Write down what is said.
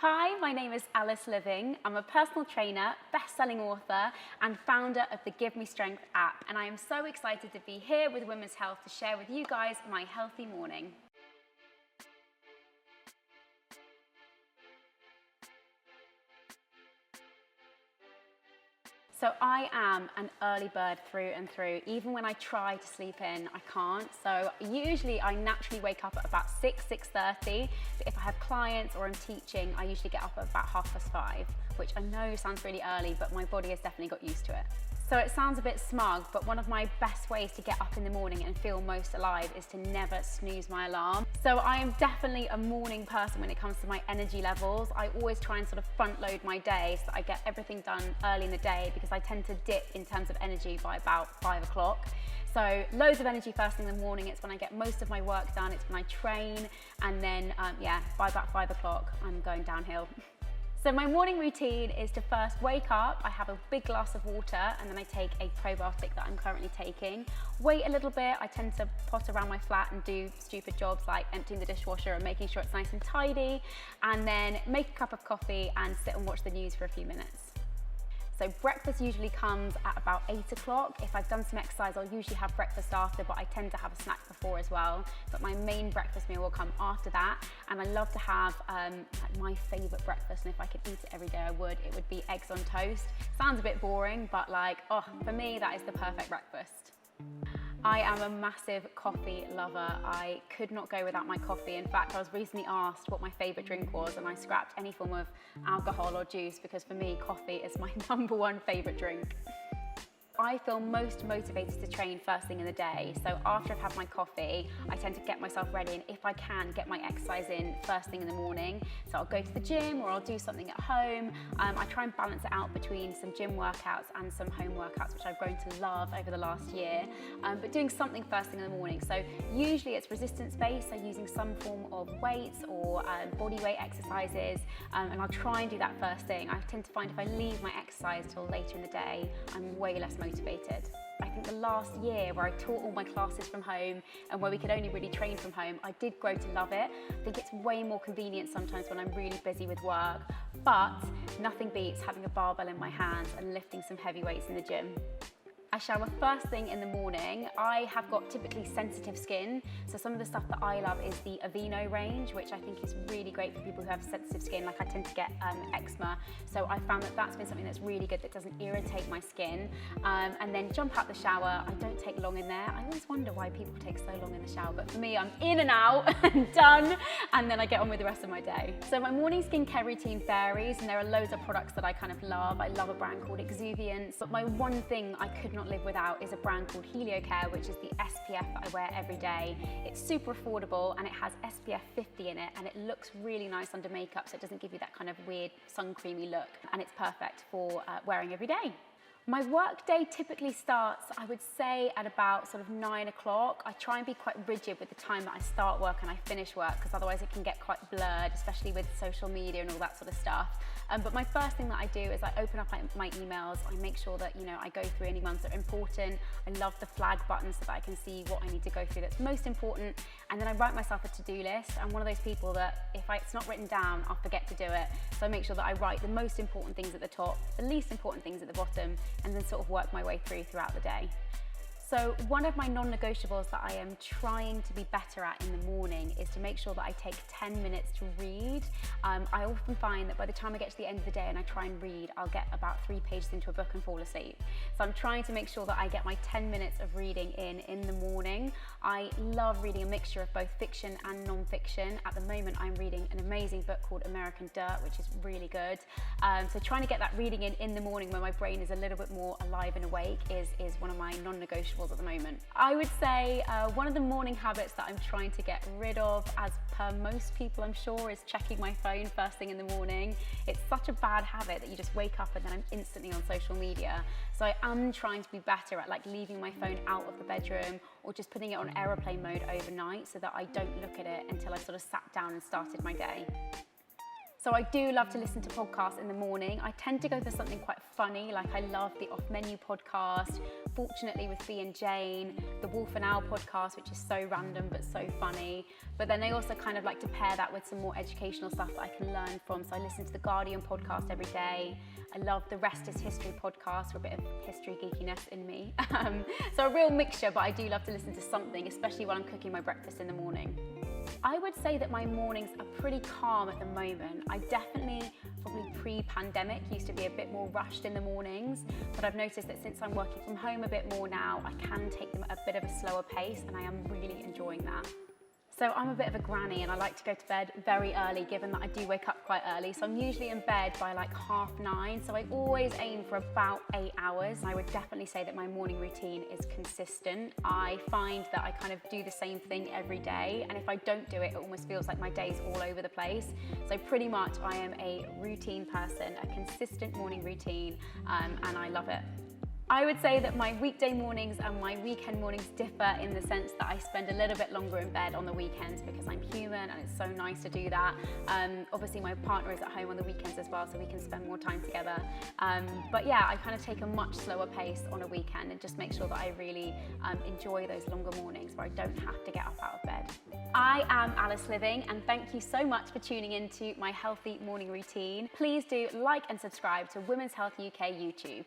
Hi, my name is Alice Living. I'm a personal trainer, best-selling author, and founder of the Give Me Strength app. And I am so excited to be here with Women's Health to share with you guys my healthy morning. So I am an early bird through and through. Even when I try to sleep in, I can't. So usually I naturally wake up at about 6:30. But if I have clients or I'm teaching, I usually get up at about 5:30, which I know sounds really early, but my body has definitely got used to it. So it sounds a bit smug, but one of my best ways to get up in the morning and feel most alive is to never snooze my alarm. So I am definitely a morning person when it comes to my energy levels. I always try and sort of front load my day so that I get everything done early in the day, because I tend to dip in terms of energy by about 5 o'clock. So loads of energy first thing in the morning. It's when I get most of my work done. It's when I train, and then by about 5 o'clock, I'm going downhill. So my morning routine is to first wake up, I have a big glass of water, and then I take a probiotic that I'm currently taking. Wait a little bit, I tend to pot around my flat and do stupid jobs like emptying the dishwasher and making sure it's nice and tidy, and then make a cup of coffee and sit and watch the news for a few minutes. So breakfast usually comes at about 8 o'clock. If I've done some exercise, I'll usually have breakfast after, but I tend to have a snack before as well. But my main breakfast meal will come after that. And I love to have my favorite breakfast, and if I could eat it every day, I would. It would be eggs on toast. Sounds a bit boring, but for me, that is the perfect breakfast. I am a massive coffee lover. I could not go without my coffee. In fact, I was recently asked what my favorite drink was, and I scrapped any form of alcohol or juice, because for me, coffee is my #1 favorite drink. I feel most motivated to train first thing in the day. So after I've had my coffee, I tend to get myself ready, and if I can, get my exercise in first thing in the morning. So I'll go to the gym, or I'll do something at home. I try and balance it out between some gym workouts and some home workouts, which I've grown to love over the last year. But doing something first thing in the morning. So usually it's resistance-based, so using some form of weights or body weight exercises, and I'll try and do that first thing. I tend to find if I leave my exercise till later in the day, I'm way less motivated. I think the last year, where I taught all my classes from home and where we could only really train from home, I did grow to love it. I think it's way more convenient sometimes when I'm really busy with work, but nothing beats having a barbell in my hands and lifting some heavy weights in the gym. I shower first thing in the morning. I have got typically sensitive skin, so some of the stuff that I love is the Aveeno range, which I think is really great for people who have sensitive skin. Like, I tend to get eczema, so I found that that's been something that's really good, that doesn't irritate my skin. And then jump out the shower. I don't take long in there. I always wonder why people take so long in the shower, but for me, I'm in and out and done, and then I get on with the rest of my day. So my morning skincare routine varies, and there are loads of products that I kind of love. I love a brand called Exuviance, but my one thing I could not live without is a brand called HelioCare, which is the SPF that I wear every day. It's super affordable, and it has SPF 50 in it, and it looks really nice under makeup, so it doesn't give you that kind of weird sun creamy look, and it's perfect for wearing every day. My work day typically starts, I would say, at about sort of 9 o'clock. I try and be quite rigid with the time that I start work and I finish work, because otherwise it can get quite blurred, especially with social media and all that sort of stuff. But my first thing that I do is I open up my emails. I make sure that, I go through any ones that are important. I love the flag button so that I can see what I need to go through that's most important. And then I write myself a to-do list. I'm one of those people that if it's not written down, I'll forget to do it. So I make sure that I write the most important things at the top, the least important things at the bottom, and then sort of work my way throughout the day. So one of my non-negotiables that I am trying to be better at in the morning is to make sure that I take 10 minutes to read. I often find that by the time I get to the end of the day and I try and read, I'll get about 3 pages into a book and fall asleep. So I'm trying to make sure that I get my 10 minutes of reading in the morning. I love reading a mixture of both fiction and non-fiction. At the moment, I'm reading an amazing book called American Dirt, which is really good. So trying to get that reading in the morning when my brain is a little bit more alive and awake is one of my non-negotiables at the moment. I would say one of the morning habits that I'm trying to get rid of, as per most people I'm sure, is checking my phone first thing in the morning. It's such a bad habit that you just wake up and then I'm instantly on social media. So I am trying to be better at leaving my phone out of the bedroom, or just putting it on airplane mode overnight so that I don't look at it until I've sort of sat down and started my day. So I do love to listen to podcasts in the morning. I tend to go for something quite funny, like I love the Off Menu podcast, Fortunately with Fee and Jane, the Wolf and Owl podcast, which is so random but so funny. But then I also kind of like to pair that with some more educational stuff that I can learn from. So I listen to the Guardian podcast every day. I love the Rest is History podcast for a bit of history geekiness in me. So a real mixture, but I do love to listen to something, especially while I'm cooking my breakfast in the morning. I would say that my mornings are pretty calm at the moment. I definitely, probably pre-pandemic, used to be a bit more rushed in the mornings, but I've noticed that since I'm working from home a bit more now, I can take them at a bit of a slower pace, and I am really enjoying that. So I'm a bit of a granny and I like to go to bed very early, given that I do wake up quite early. So I'm usually in bed by like 9:30. So I always aim for about 8 hours. I would definitely say that my morning routine is consistent. I find that I kind of do the same thing every day. And if I don't do it, it almost feels like my day's all over the place. So pretty much I am a routine person, a consistent morning routine, and I love it. I would say that my weekday mornings and my weekend mornings differ in the sense that I spend a little bit longer in bed on the weekends because I'm human and it's so nice to do that. Obviously my partner is at home on the weekends as well, so we can spend more time together. But yeah, I kind of take a much slower pace on a weekend and just make sure that I really enjoy those longer mornings where I don't have to get up out of bed. I am Alice Living, and thank you so much for tuning into my healthy morning routine. Please do like and subscribe to Women's Health UK YouTube.